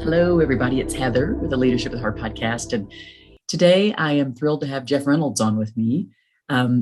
Hello, everybody. It's Heather with the Leadership with Heart podcast. And today I am thrilled to have Jeff Reynolds on with me.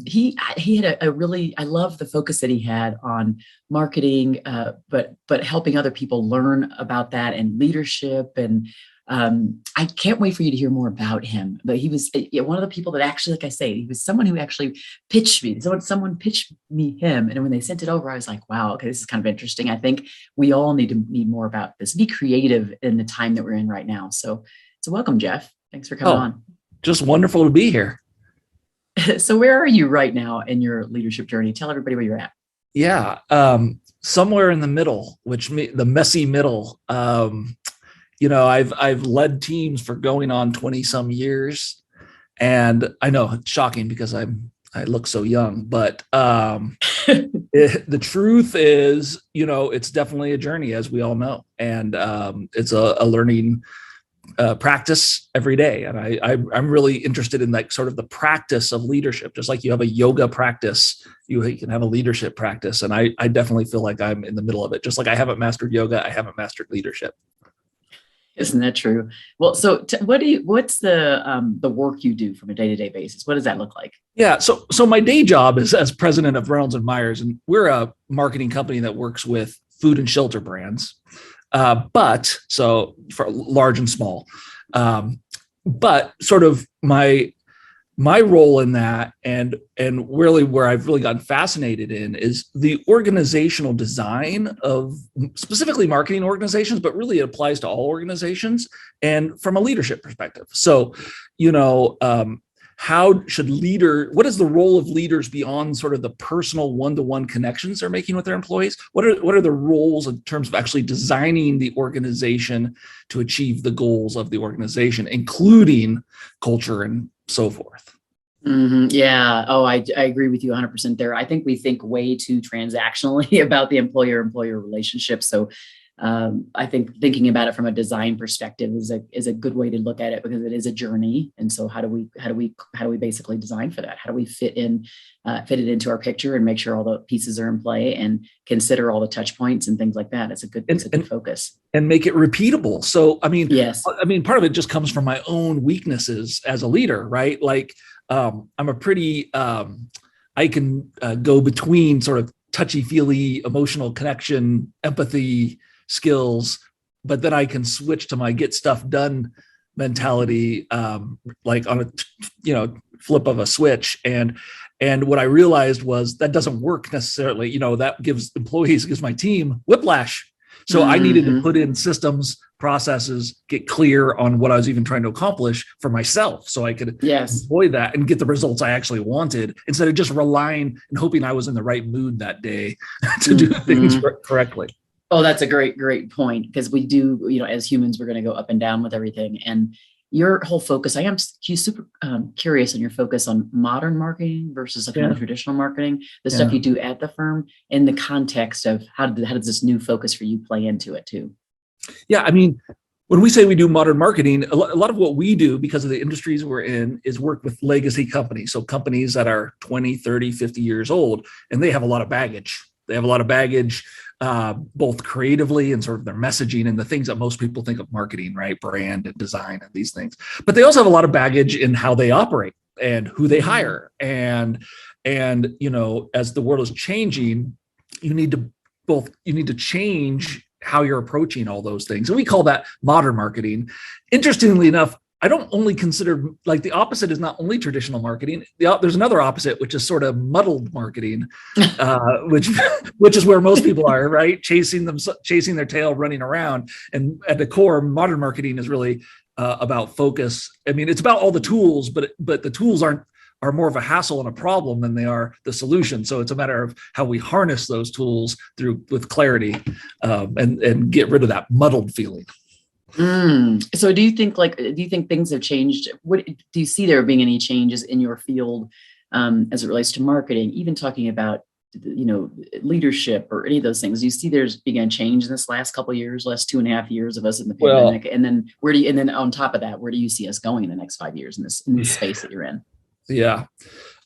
He had a really, I love the focus that he had on marketing, but helping other people learn about that and leadership. And I can't wait for you to hear more about him. But he was one of the people that actually, like I say, he was someone who actually pitched me. Someone pitched me him, and when they sent it over, I was like, wow, okay, this is kind of interesting. I think we all need more about this. Be creative in the time that we're in right now. So welcome, Jeff. Thanks for coming on. Just wonderful to be here. So where are you right now in your leadership journey? Tell everybody where you're at. Yeah, somewhere in the middle, the messy middle. I've led teams for going on 20 some years, and I know it's shocking because I look so young, but the truth is, it's definitely a journey, as we all know, and it's a learning practice every day. And I'm really interested in like sort of the practice of leadership. Just like you have a yoga practice, you can have a leadership practice. And I definitely feel like I'm in the middle of it. Just like I haven't mastered yoga, I haven't mastered leadership. Isn't that true? Well, so what's the work you do from a day-to-day basis? What does that look like? Yeah. So my day job is as president of Reynolds and Myers, and we're a marketing company that works with food and shelter brands. But so for large and small, but sort of my role in that and really where I've really gotten fascinated in is the organizational design of specifically marketing organizations, but really it applies to all organizations and from a leadership perspective. So, what is the role of leaders beyond sort of the personal one-to-one connections they're making with their employees? What are the roles in terms of actually designing the organization to achieve the goals of the organization, including culture and so forth? Mm-hmm. Yeah. Oh, I agree with you 100% there. I think we think way too transactionally about the employer-employer relationship. So I think thinking about it from a design perspective is a good way to look at it, because it is a journey. And so how do we basically design for that? How do we fit it into our picture and make sure all the pieces are in play and consider all the touch points and things like that? It's a good focus. And make it repeatable. So, yes. Part of it just comes from my own weaknesses as a leader, right? Like I'm a pretty, I can go between sort of touchy-feely, emotional connection, empathy skills, but then I can switch to my get stuff done mentality, like on a flip of a switch. And what I realized was that doesn't work necessarily. That gives my team whiplash. So I needed to put in systems, processes, get clear on what I was even trying to accomplish for myself, so I could employ that and get the results I actually wanted, instead of just relying and hoping I was in the right mood that day to do things correctly. Oh, that's a great point, because we do, as humans, we're going to go up and down with everything. And your whole focus, I am super curious on your focus on modern marketing versus kind of traditional marketing, the stuff you do at the firm, in the context of how does this new focus for you play into it too? Yeah, when we say we do modern marketing, a lot of what we do, because of the industries we're in, is work with legacy companies. So companies that are 20, 30, 50 years old, and they have a lot of baggage. Both creatively and sort of their messaging and the things that most people think of marketing, right? Brand and design and these things. But they also have a lot of baggage in how they operate and who they hire. And as the world is changing, you need to change how you're approaching all those things. And we call that modern marketing. Interestingly enough, I don't only consider, like, the opposite is not only traditional marketing. There's another opposite, which is sort of muddled marketing, which is where most people are, right? Chasing their tail, running around. And at the core, modern marketing is really about focus. It's about all the tools, but the tools are more of a hassle and a problem than they are the solution. So it's a matter of how we harness those tools with clarity, and get rid of that muddled feeling. So do you think things have changed? What do you see there being any changes in your field as it relates to marketing, even talking about leadership or any of those things? Do you see there's being a change in this last couple of years, last 2.5 years of us in the pandemic? And then on top of that, where do you see us going in the next 5 years in this space that you're in? Yeah.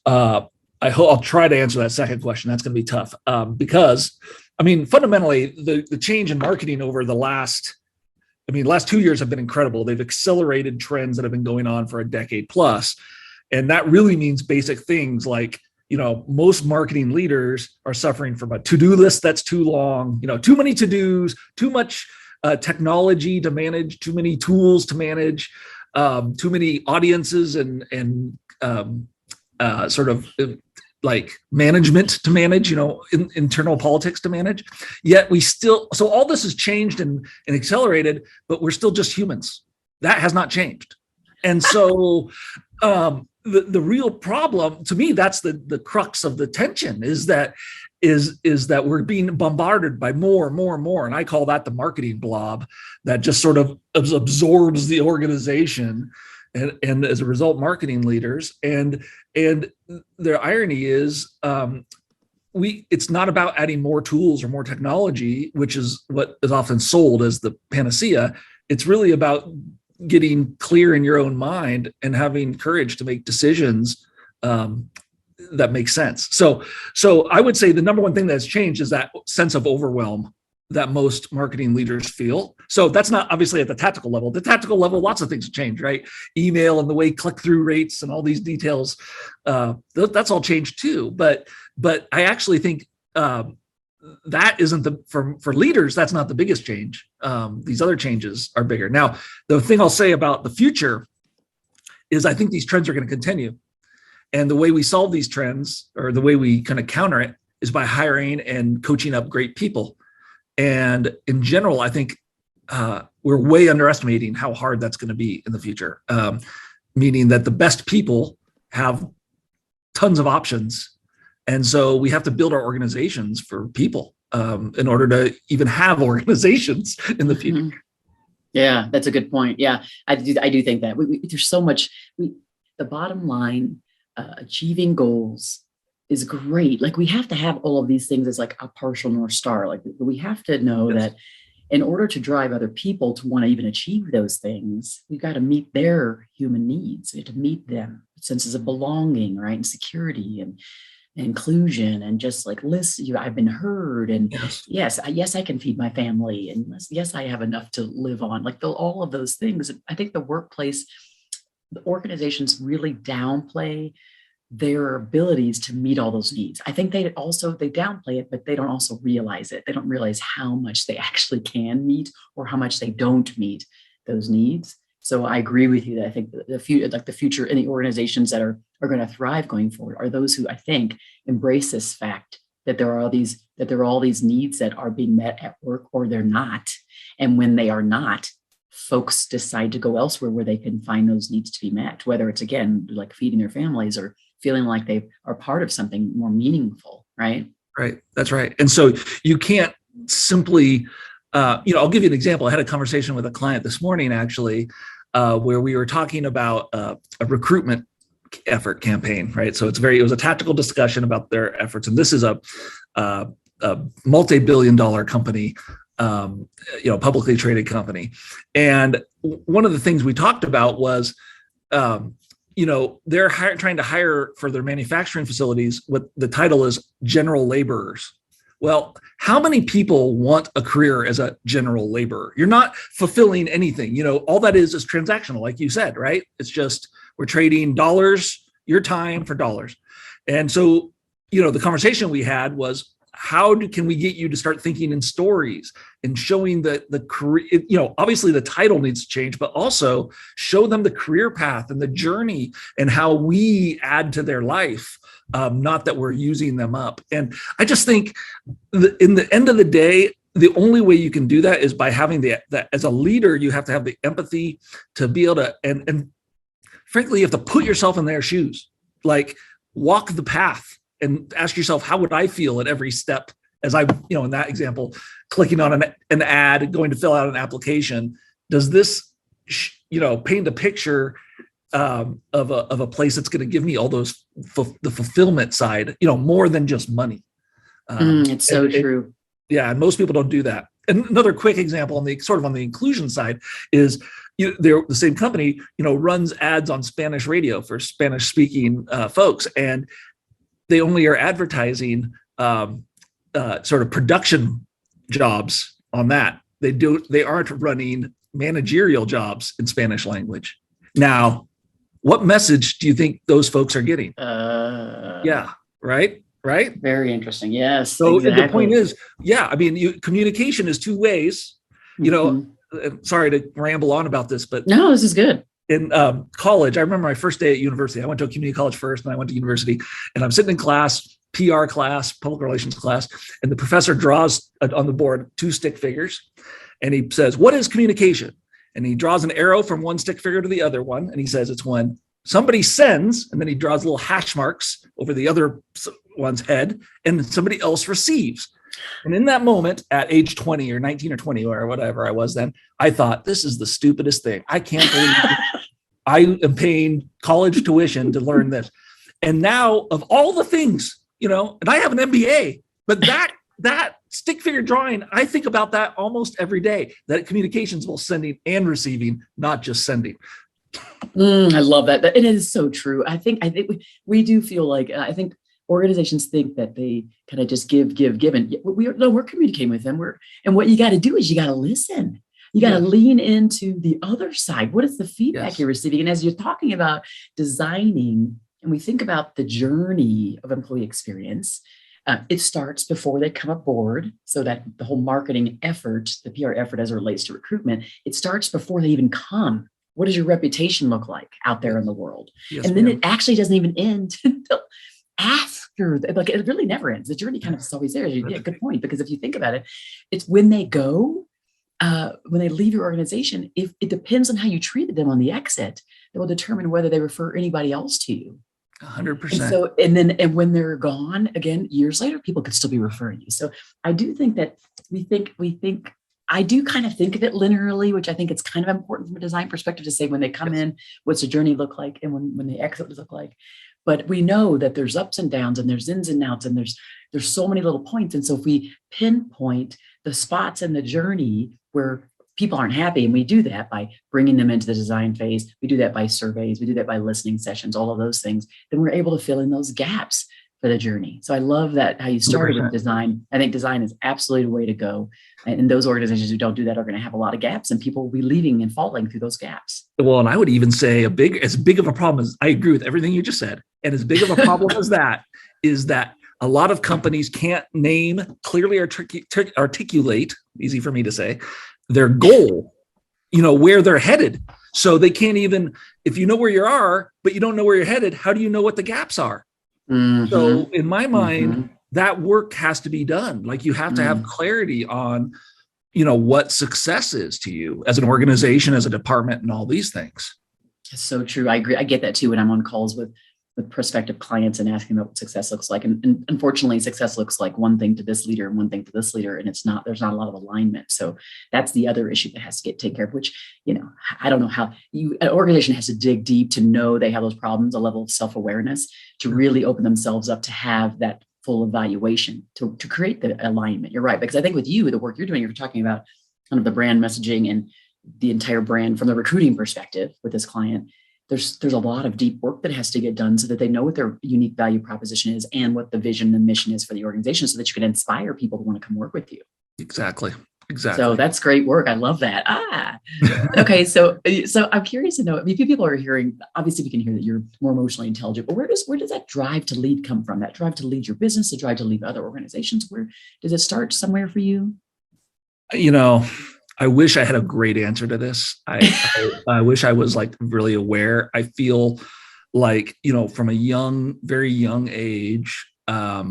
I'll try to answer that second question. That's going to be tough, because fundamentally the change in marketing over the last I mean, the last 2 years have been incredible. They've accelerated trends that have been going on for a decade plus. And that really means basic things like, most marketing leaders are suffering from a to-do list that's too long, too many to-dos, too much technology to manage, too many tools to manage, too many audiences and sort of like management to manage, internal politics to manage. Yet so all this has changed and accelerated, but we're still just humans. That has not changed. And so the real problem, to me, that's the crux of the tension, is that we're being bombarded by more and more and more. And I call that the marketing blob that just sort of absorbs the organization. And as a result, marketing leaders. And the irony is, it's not about adding more tools or more technology, which is what is often sold as the panacea. It's really about getting clear in your own mind and having courage to make decisions that make sense. So I would say the number one thing that's changed is that sense of overwhelm that most marketing leaders feel. So that's not obviously at the tactical level. The tactical level, lots of things change, right? Email and the way click-through rates and all these details, that's all changed too. But I actually think that isn't for leaders, that's not the biggest change. These other changes are bigger. Now, the thing I'll say about the future is I think these trends are going to continue. And the way we solve these trends, or the way we kind of counter it, is by hiring and coaching up great people. And in general, I think we're way underestimating how hard that's going to be in the future, meaning that the best people have tons of options. And so we have to build our organizations for people in order to even have organizations in the future. Mm-hmm. Yeah, that's a good point. Yeah, I do think that there's so much. The bottom line, achieving goals is great. Like, we have to have all of these things as like a partial North Star. Like, we have to know that in order to drive other people to want to even achieve those things, we've got to meet their human needs. We have to meet them, senses of belonging, right? And security and inclusion, and just like, listen, I've been heard. And yes, I can feed my family. And yes, I have enough to live on. Like, all of those things. I think the workplace, the organizations really downplay their abilities to meet all those needs. I think they downplay it, but they don't also realize it. They don't realize how much they actually can meet or how much they don't meet those needs. So I agree with you that I think the future in the organizations that are going to thrive going forward are those who, I think, embrace this fact that there are all these needs that are being met at work, or they're not. And when they are not, folks decide to go elsewhere where they can find those needs to be met, whether it's, again, like feeding their families or feeling like they are part of something more meaningful, right? Right. That's right. And so you can't simply, I'll give you an example. I had a conversation with a client this morning, actually, where we were talking about a recruitment effort campaign, right? So it was a tactical discussion about their efforts. And this is a multi-billion-dollar company, publicly traded company. And one of the things we talked about was, they're trying to hire for their manufacturing facilities. What the title is, general laborers. Well, how many people want a career as a general laborer? You're not fulfilling anything. All that is transactional, like you said, right? It's just, we're trading dollars, your time, for dollars. And so, the conversation we had was, how can we get you to start thinking in stories and showing the career, obviously the title needs to change, but also show them the career path and the journey and how we add to their life, not that we're using them up. And I just think in the end of the day, the only way you can do that is by having that as a leader, you have to have the empathy to be able to, and frankly, you have to put yourself in their shoes, like walk the path. And ask yourself, how would I feel at every step as I, in that example, clicking on an ad, going to fill out an application? Does this, paint a picture of a place that's going to give me all those, the fulfillment side, more than just money? It's so true. And most people don't do that. And another quick example on the inclusion side is, the same company, runs ads on Spanish radio for Spanish speaking folks. And they only are advertising sort of production jobs on that. They aren't running managerial jobs in Spanish language. Now, what message do you think those folks are getting? Yeah, right. Very interesting. Yes, So exactly. the point is, communication is two ways. Sorry to ramble on about this, but no, this is good. In college, I remember my first day at university. I went to a community college first, and I went to university, and I'm sitting in class, PR class, public relations class, and the professor draws on the board 2 stick figures, and he says, "What is communication?" And he draws an arrow from one stick figure to the other one, and he says it's when somebody sends, and then he draws little hash marks over the other one's head, and somebody else receives. And in that moment, at age 20 or 19 or 20 or whatever I was then, I thought, this is the stupidest thing. I can't believe I am paying college tuition to learn this. And now, of all the things, and I have an MBA, but that stick figure drawing, I think about that almost every day, that communications both sending and receiving, not just sending. I love that. It is so true. I think we do feel like, I think organizations think that they kind of just give, and we're communicating with them. And what you got to do is you got to listen. You got to lean into the other side. What is the feedback you're receiving? And as you're talking about designing, and we think about the journey of employee experience, it starts before they come aboard. So that the whole marketing effort, the PR effort as it relates to recruitment, it starts before they even come. What does your reputation look like out there in the world? Yes, and then it actually doesn't even end until after, like it really never ends. The journey kind of is always there. Yeah, good point. Because if you think about it, it's when they go, when they leave your organization, if it depends on how you treated them on the exit, that will determine whether they refer anybody else to you. 100%. And so, and when they're gone again, years later, people could still be referring you. So I do think that I do kind of think of it linearly, which I think it's kind of important from a design perspective to say when they come in, what's the journey look like, and when they exit, what does it look like. But we know that there's ups and downs, and there's ins and outs, and there's so many little points. And so if we pinpoint the spots in the journey where people aren't happy, and we do that by bringing them into the design phase, we do that by surveys, we do that by listening sessions, all of those things, then we're able to fill in those gaps for the journey. So I love that how you started 100%. With design. I think design is absolutely the way to go. And those organizations who don't do that are going to have a lot of gaps, and people will be leaving and falling through those gaps. Well, and I would even say as big of a problem as, I agree with everything you just said, and as big of a problem as that is that a lot of companies can't clearly articulate, easy for me to say, their goal, where they're headed. So they can't even, if you know where you are, but you don't know where you're headed, how do you know what the gaps are? Mm-hmm. So in my mind, that work has to be done. Like you have to have clarity on, what success is to you as an organization, as a department, and all these things. It's so true. I agree. I get that too when I'm on calls with prospective clients and asking about what success looks like. And unfortunately, success looks like one thing to this leader and one thing to this leader. And there's not a lot of alignment. So that's the other issue that has to get taken care of, which, I don't know how an organization has to dig deep to know they have those problems, a level of self-awareness to really open themselves up to have that full evaluation to create the alignment. You're right. Because I think with you, the work you're doing, you're talking about kind of the brand messaging and the entire brand from the recruiting perspective with this client. There's a lot of deep work that has to get done so that they know what their unique value proposition is and what the vision and mission is for the organization, so that you can inspire people to want to come work with you. Exactly. So that's great work. I love that. Okay. So I'm curious to know, a few people are hearing, obviously we can hear that you're more emotionally intelligent, but where does that drive to lead come from? That drive to lead your business, the drive to lead other organizations? Where does it start somewhere for you? I wish I had a great answer to this. I wish I was like really aware. I feel like, from a very young age, I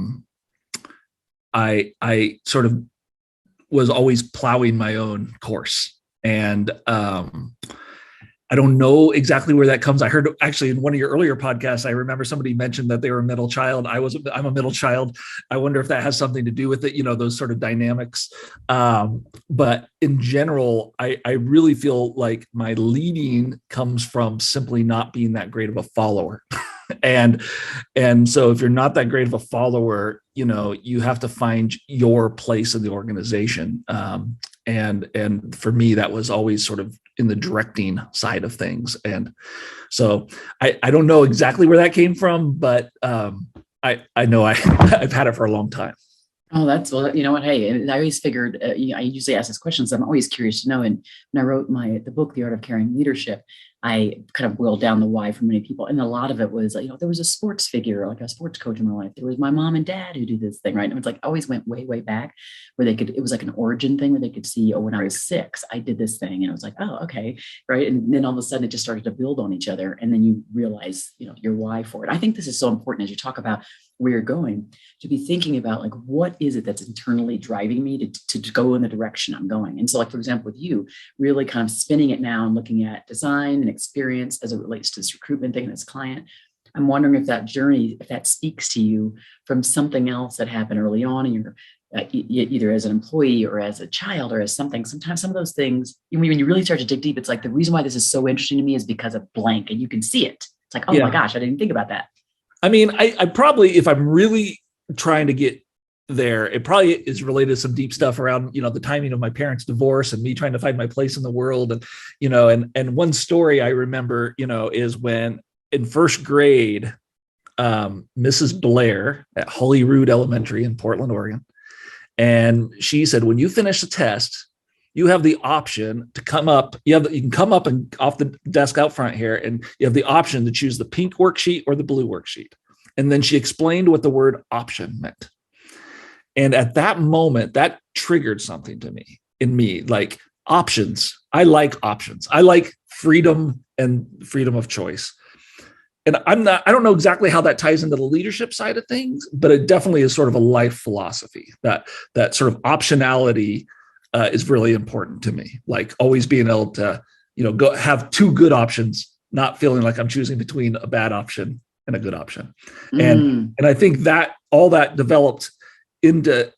sort of was always plowing my own course. And I don't know exactly where that comes. I heard actually in one of your earlier podcasts, I remember somebody mentioned that they were a middle child. I'm a middle child. I wonder if that has something to do with it, those sort of dynamics. But in general, I really feel like my leading comes from simply not being that great of a follower. And so if you're not that great of a follower, you have to find your place in the organization. And for me, that was always sort of in the directing side of things. And so I don't know exactly where that came from, but I know I've had it for a long time. Oh, that's well, you know what? Hey, and I always figured, I usually ask these questions. I'm always curious to know. And when I wrote the book, The Art of Caring Leadership, I kind of boiled down the why for many people. And a lot of it was, there was a sports figure, like a sports coach in my life. There was my mom and dad who do this thing, right? And it was like, I always went way, way back where it was like an origin thing where they could see, oh, when I was 6, I did this thing. And it was like, oh, okay. Right. And then all of a sudden it just started to build on each other. And then you realize, your why for it. I think this is so important as you talk about where you're going, to be thinking about like, what is it that's internally driving me to go in the direction I'm going? And so like, for example, with you really kind of spinning it now and looking at design and experience as it relates to this recruitment thing and this client, I'm wondering if that journey, if that speaks to you from something else that happened early on in your, either as an employee or as a child or as something. Sometimes some of those things, when you really start to dig deep, it's like the reason why this is so interesting to me is because of blank, and you can see it. It's like, oh my gosh, I didn't think about that. I mean, I probably, if I'm really trying to get there, it probably is related to some deep stuff around, the timing of my parents' divorce and me trying to find my place in the world. And one story I remember, is when in first grade, Mrs. Blair at Holyrood Elementary in Portland, Oregon. And she said, when you finish the test, you have the option to come up. You can come up and off the desk out front here, and you have the option to choose the pink worksheet or the blue worksheet. And then she explained what the word option meant. And at that moment, that triggered something in me, like options. I like options. I like freedom and freedom of choice. And I don't know exactly how that ties into the leadership side of things, but it definitely is sort of a life philosophy that sort of optionality is really important to me. Like always being able to, go have 2 good options, not feeling like I'm choosing between a bad option and a good option. And I think that all that developed into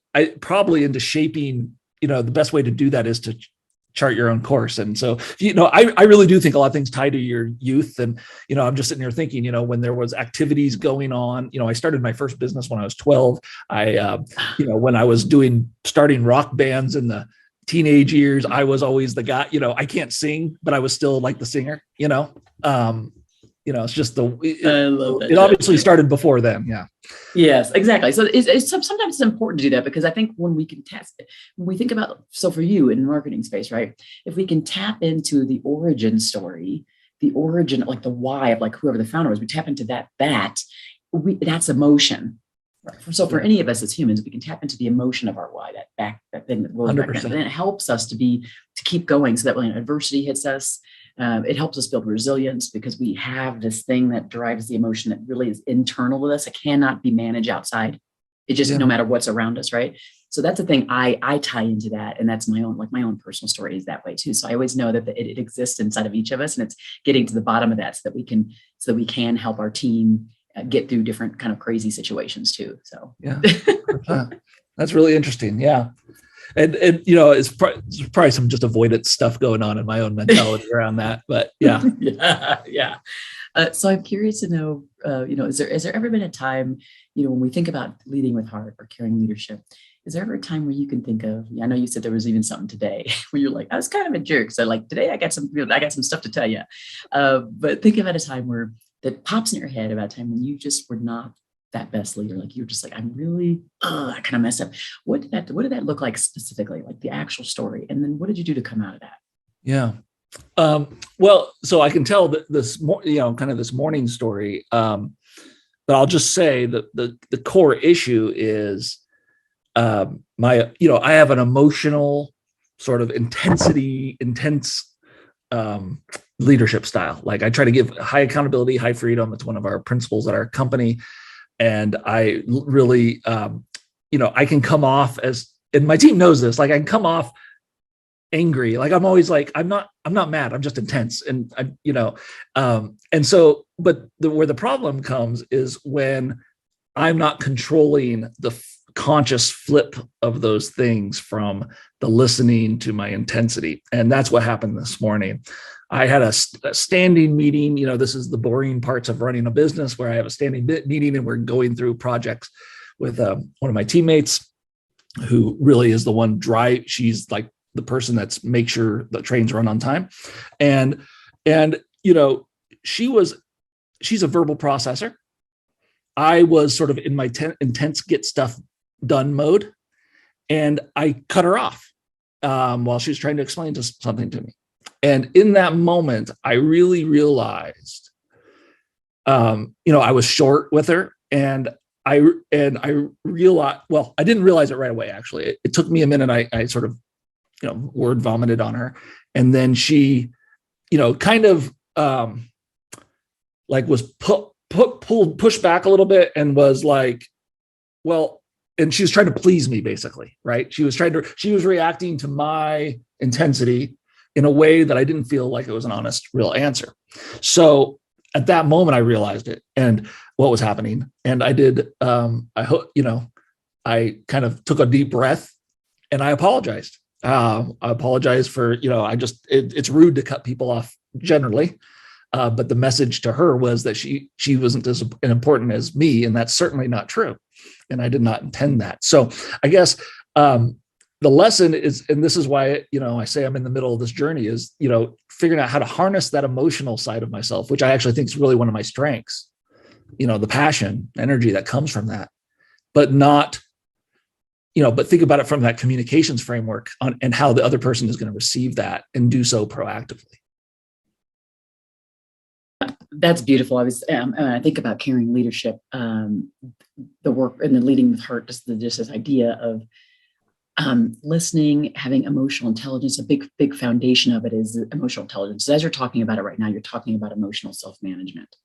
shaping, the best way to do that is to chart your own course. And so, I really do think a lot of things tie to your youth. And, I'm just sitting here thinking, when there was activities going on, I started my first business when I was 12. When I was starting rock bands in the teenage years, I was always the guy, I can't sing, but I was still like the singer, it's just it obviously started before then. Yeah. Yes, exactly. So sometimes it's important to do that, because I think when we can when we think about, so for you in the marketing space, right? If we can tap into the origin story, the origin, like the why of like whoever the founder was, we tap into that's emotion. Right. So for any of us as humans, we can tap into the emotion of our why, that thing that rolls back, and it helps us to keep going, so that when adversity hits us, it helps us build resilience, because we have this thing that drives the emotion that really is internal with us. It cannot be managed outside. It just, no matter what's around us, right? So that's the thing I tie into that. And that's my own personal story is that way too. So I always know that it exists inside of each of us, and it's getting to the bottom of that so that we can help our team get through different kind of crazy situations too. So yeah, that's really interesting. Yeah. And it's probably some just avoidance stuff going on in my own mentality around that, but yeah. Yeah. So I'm curious to know, has there ever been a time, when we think about leading with heart or caring leadership, is there ever a time where you can think of, I know you said there was even something today where you're like, I was kind of a jerk. So like today I got some stuff to tell you. But think about a time that pops in your head about a time when you just were not that best leader. Like you're just like, I'm really, I kind of messed up. What did that look like specifically, like the actual story? And then what did you do to come out of that? Yeah. Well, so I can tell that this morning story, but I'll just say that the core issue is, I have an emotional sort of intense leadership style. Like I try to give high accountability, high freedom. It's one of our principles at our company. And I really, I can come off and my team knows this, like I can come off angry. Like I'm always like, I'm not mad. I'm just intense. And and so, but where the problem comes is when I'm not controlling the conscious flip of those things from the listening to my intensity. And that's what happened this morning. I had a standing meeting. This is the boring parts of running a business, where I have a standing meeting and we're going through projects with one of my teammates, who really is the one she's like the person that's make sure the trains run on time. And she's a verbal processor. I was sort of in my intense get stuff done mode. And I cut her off while she was trying to explain something to me. And in that moment, I really realized, I was short with her, and I realized, well, I didn't realize it right away. Actually, it took me a minute. I sort of, word vomited on her, and then she, kind of like was pushed back a little bit, and was like, well, and she was trying to please me, basically, right? She was reacting to my intensity in a way that I didn't feel like it was an honest, real answer. So at that moment, I realized it and what was happening. And I did, I kind of took a deep breath and I apologized. I apologize for, it's rude to cut people off generally. But the message to her was that she wasn't as important as me. And that's certainly not true. And I did not intend that. So I guess, the lesson is, and this is why, I say I'm in the middle of this journey, is, figuring out how to harness that emotional side of myself, which I actually think is really one of my strengths, the passion, energy that comes from that, but not, but think about it from that communications framework and how the other person is going to receive that and do so proactively. That's beautiful. I think about caring leadership, the work and the leading with heart, just this idea of listening, having emotional intelligence. A big foundation of it is emotional intelligence. So as you're talking about it right now, you're talking about emotional self-management,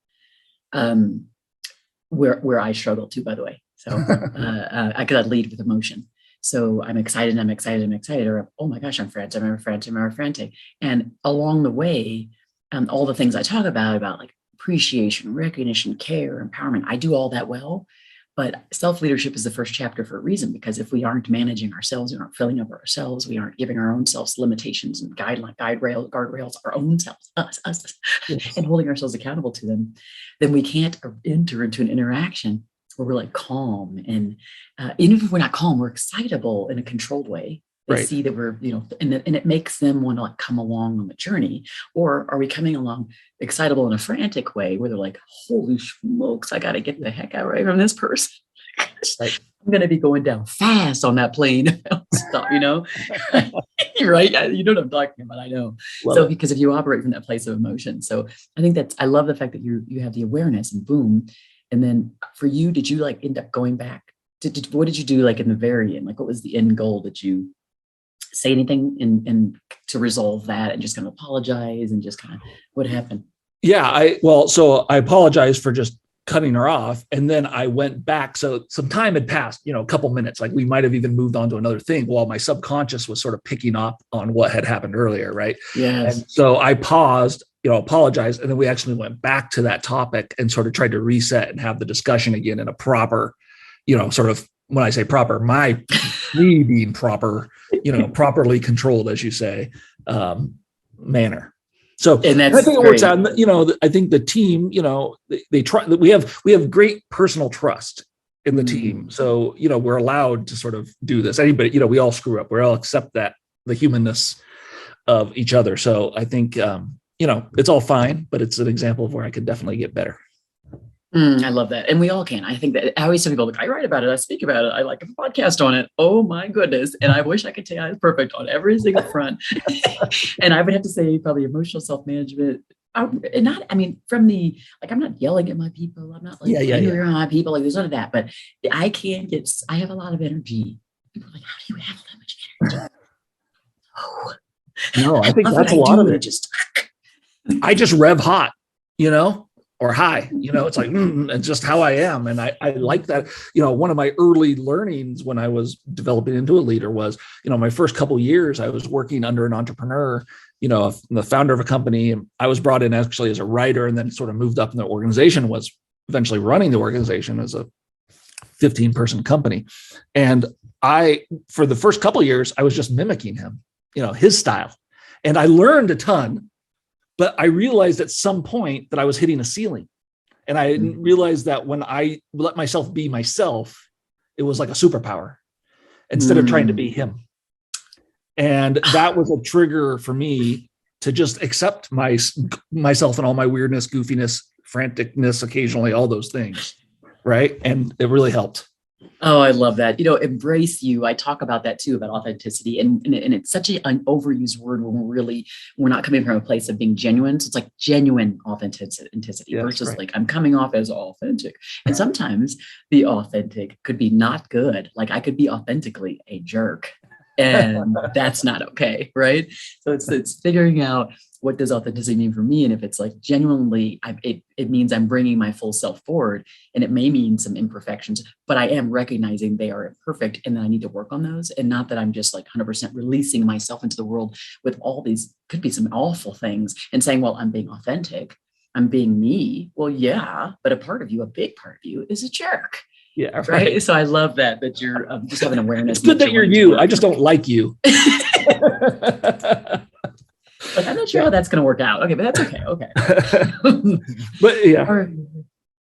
where I struggle too, by the way. So I could lead with emotion. So I'm excited, or oh my gosh, I'm frantic. And along the way, all the things I talk about like appreciation, recognition, care, empowerment, I do all that well. But self-leadership is the first chapter for a reason, because if we aren't managing ourselves, we aren't filling up ourselves, we aren't giving our own selves limitations and guardrails, our own selves, us, yes, and holding ourselves accountable to them, then we can't enter into an interaction where we're like calm. And even if we're not calm, we're excitable in a controlled way. They see that we're, and it makes them want to like come along on the journey. Or are we coming along excitable in a frantic way where they're like, holy smokes, I got to get the heck out right from this person. Right. I'm going to be going down fast on that plane. Stop, right? You know what I'm talking about. I know. Because if you operate from that place of emotion. So I think I love the fact that you have the awareness and boom. And then for you, did you like end up going back? What did you do like in the very end? Like what was the end goal? Did you say anything and to resolve that and just kind of apologize and just kind of what happened? Yeah, so I apologized for just cutting her off. And then I went back. So some time had passed, a couple minutes, like we might've even moved on to another thing while my subconscious was sort of picking up on what had happened earlier. Right. Yes. And so I paused, apologized. And then we actually went back to that topic and sort of tried to reset and have the discussion again in a proper, sort of, when I say proper, me being proper, properly controlled, as you say, manner. So and I think it works out. I think the team, they try. We have great personal trust in the team. So we're allowed to sort of do this. Anybody, we all screw up. We all accept that, the humanness of each other. So I think it's all fine, but it's an example of where I could definitely get better. I love that. And we all can. I think that I always tell people, look, I write about it. I speak about it. I like a podcast on it. Oh my goodness. And I wish I could say I was perfect on every single front. And I would have to say probably emotional self-management. From the, like, I'm not yelling at my people. I'm not like angry at my people. Like there's none of that, but I have a lot of energy. People are like, how do you have that much energy? Oh, no, I think that's a lot of it. I just rev hot, or high, it's like, it's just how I am. And I like that, one of my early learnings when I was developing into a leader was, my first couple of years, I was working under an entrepreneur, the founder of a company. And I was brought in actually as a writer and then sort of moved up in the organization, was eventually running the organization as a 15-person company. And for the first couple of years, I was just mimicking him, his style. And I learned a ton. But I realized at some point that I was hitting a ceiling, and I didn't realize that when I let myself be myself, it was like a superpower instead of trying to be him. And that was a trigger for me to just accept myself and all my weirdness, goofiness, franticness, occasionally, all those things. Right. And it really helped. Oh, I love that. Embrace you. I talk about that too, about authenticity. And it's such an overused word when we're not coming from a place of being genuine. So it's like genuine authenticity Yes, versus right. like I'm coming off as authentic. And sometimes the authentic could be not good. Like I could be authentically a jerk. And that's not okay. Right. So it's figuring out what does authenticity mean for me. And if it's like genuinely, it means I'm bringing my full self forward, and it may mean some imperfections, but I am recognizing they are imperfect and then I need to work on those. And not that I'm just like 100% releasing myself into the world with all these, could be some awful things, and saying, well, I'm being authentic. I'm being me. Well, yeah, but a big part of you is a jerk. Yeah, Right. right. So I love that you're just have an awareness It's and good that that you're you're wanting to you. I work. just don't like you. Like, I'm not sure Yeah. how that's going to work out. Okay, but that's okay. Okay. But yeah. All right.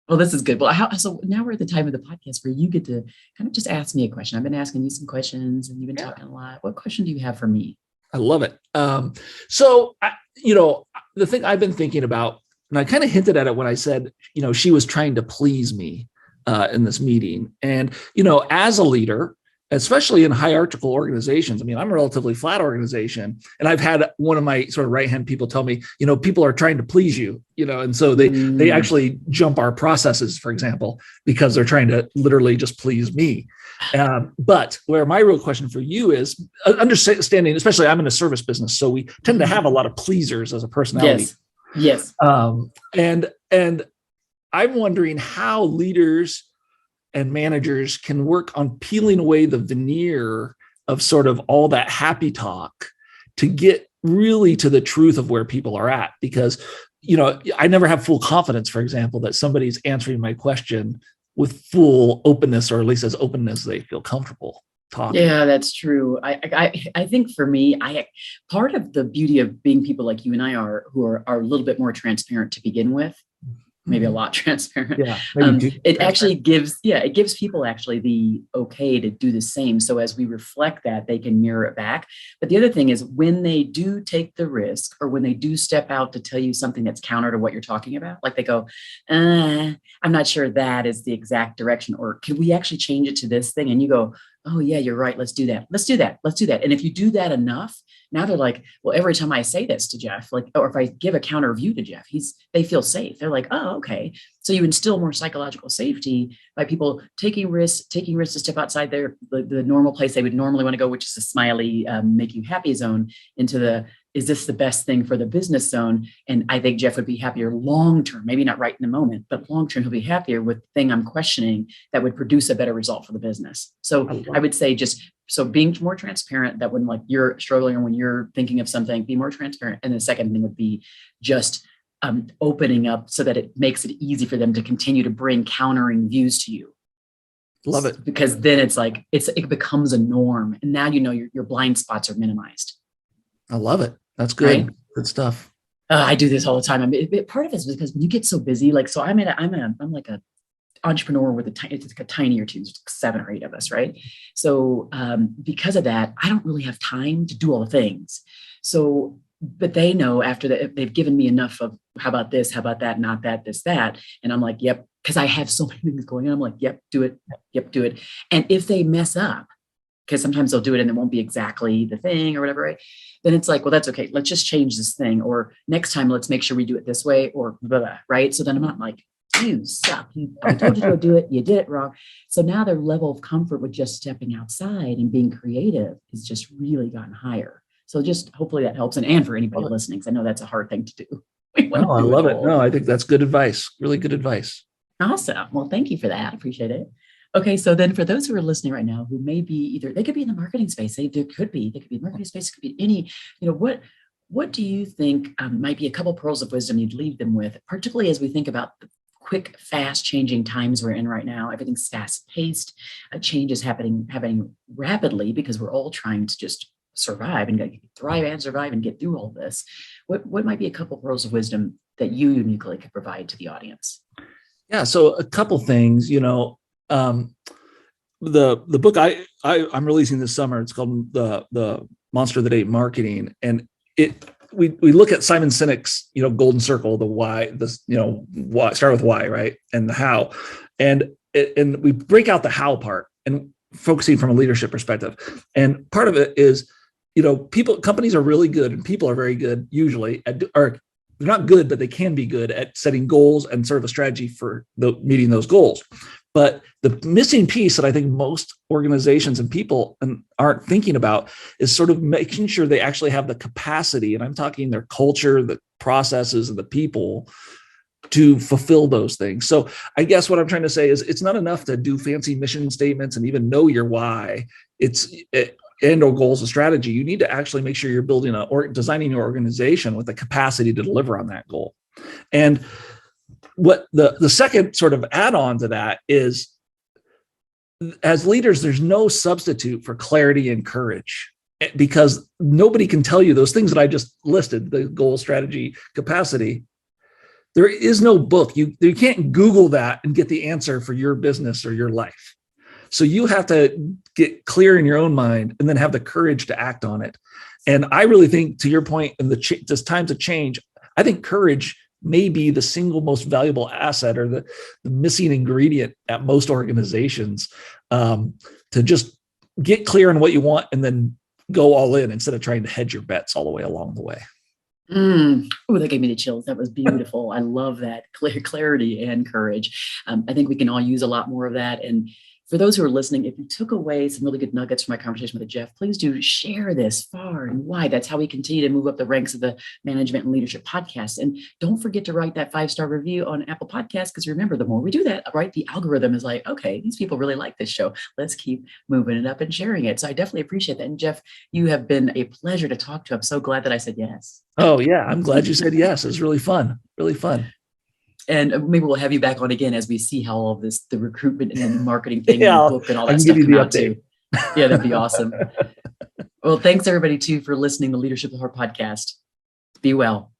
Well, this is good. Well, so now we're at the time of the podcast where you get to kind of just ask me a question. I've been asking you some questions and you've been Yeah. talking a lot. What question do you have for me? I love it. So, you know, the thing I've been thinking about, and I kind of hinted at it when I said, you know, she was trying to please me in this meeting. And, you know, as a leader, especially in hierarchical organizations, I mean, I'm a relatively flat organization. And I've had one of my sort of right-hand people tell me, you know, people are trying to please you, you know, and so they Mm. actually jump our processes, for example, because they're trying to literally just please me. But where my real question for you is understanding, especially I'm in a service business, so we tend to have a lot of pleasers as a personality. Yes. Yes. And I'm wondering how leaders and managers can work on peeling away the veneer of sort of all that happy talk to get really to the truth of where people are at. Because, you know, I never have full confidence, for example, that somebody's answering my question with full openness, or at least as openness as they feel comfortable talking. Yeah, that's true. I think for me, I part of the beauty of being people like you and I are, who are a little bit more transparent to begin with, maybe a lot transparent. Yeah, maybe too It actually transparent. gives people actually the okay to do the same. So as we reflect that, they can mirror it back. But the other thing is when they do take the risk, or when they do step out to tell you something that's counter to what you're talking about, like they go, I'm not sure that is the exact direction, or can we actually change it to this thing? And you go, oh yeah, you're right. Let's do that. Let's do that. Let's do that. And if you do that enough, now they're like, well, every time I say this to Jeff, like, or if I give a counter view to Jeff, they feel safe. They're like, oh, okay. So you instill more psychological safety by people taking risks to step outside the normal place they would normally want to go, which is a smiley, make you happy zone, into the, is this the best thing for the business zone? And I think Jeff would be happier long-term, maybe not right in the moment, but long-term, he'll be happier with the thing I'm questioning that would produce a better result for the business. So I would say so being more transparent, that when like you're struggling or when you're thinking of something, be more transparent. And the second thing would be just opening up so that it makes it easy for them to continue to bring countering views to you. Love it. Because then it's like, it becomes a norm. And now, you know, your blind spots are minimized. I love it. That's good. Right? Good stuff. I do this all the time. I mean, part of it is because when you get so busy, like, so I'm like a entrepreneur with it's like a tiny or two, 7 or 8 of us, right? So because of that, I don't really have time to do all the things. So, but they know after that, they've given me enough of how about this, how about that, not that, this, that. And I'm like, yep, because I have so many things going on. I'm like, yep, do it. Yep, do it. And if they mess up, because sometimes they'll do it and it won't be exactly the thing or whatever, right? Then it's like, well, that's okay. Let's just change this thing. Or next time, let's make sure we do it this way, or blah, blah, right? So then I'm not like, you suck. I told you to do it. You did it wrong. So now their level of comfort with just stepping outside and being creative has just really gotten higher. So just hopefully that helps. And for anybody listening, because I know that's a hard thing to do. No, I love it. No, I think that's good advice. Really good advice. Awesome. Well, thank you for that. I appreciate it. Okay, so then for those who are listening right now, who may be they could be in the marketing space. They could be in the marketing space. It could be any, you know, what do you think might be a couple pearls of wisdom you'd leave them with, particularly as we think about the quick, fast changing times we're in right now? Everything's fast paced. Change is happening rapidly because we're all trying to just survive and thrive and survive and get through all this. What might be a couple pearls of wisdom that you uniquely could provide to the audience? Yeah, so a couple things, you know. The book I'm releasing this summer, it's called the Monster That Ate Marketing, and we look at Simon Sinek's, you know, golden circle, the why, why, start with why, right, and the how, and and we break out the how part and focusing from a leadership perspective. And part of it is, companies are really good and people are very good usually they're not good, but they can be good at setting goals and sort of a strategy for meeting those goals. But the missing piece that I think most organizations and people aren't thinking about is sort of making sure they actually have the capacity, and I'm talking their culture, the processes, and the people to fulfill those things. So I guess what I'm trying to say is it's not enough to do fancy mission statements and even know your why. And or goals and strategy. You need to actually make sure you're building or designing your organization with the capacity to deliver on that goal. And what the second sort of add-on to that is, as leaders, there's no substitute for clarity and courage, because nobody can tell you those things that I just listed, the goal, strategy, capacity. There is no book. You can't Google that and get the answer for your business or your life. So you have to get clear in your own mind and then have the courage to act on it. And I really think, to your point, in this times of change, I think courage may be the single most valuable asset, or the missing ingredient at most organizations, to just get clear on what you want and then go all in instead of trying to hedge your bets all the way along the way. Oh, that gave me the chills. That was beautiful. I love that clarity and courage. I think we can all use a lot more of that. And for those who are listening, if you took away some really good nuggets from my conversation with Jeff, please do share this far and wide. That's how we continue to move up the ranks of the Management and Leadership Podcast. And don't forget to write that 5-star review on Apple Podcasts, because remember, the more we do that, right, the algorithm is like, okay, these people really like this show. Let's keep moving it up and sharing it. So I definitely appreciate that. And Jeff, you have been a pleasure to talk to. I'm so glad that I said yes. Oh, yeah. I'm glad you said yes. It was really fun. Really fun. And maybe we'll have you back on again as we see how all of this, the recruitment and the marketing thing, and the book and all that stuff come out too. Yeah, that'd be awesome. Well, thanks everybody too for listening to Leadership at Heart podcast. Be well.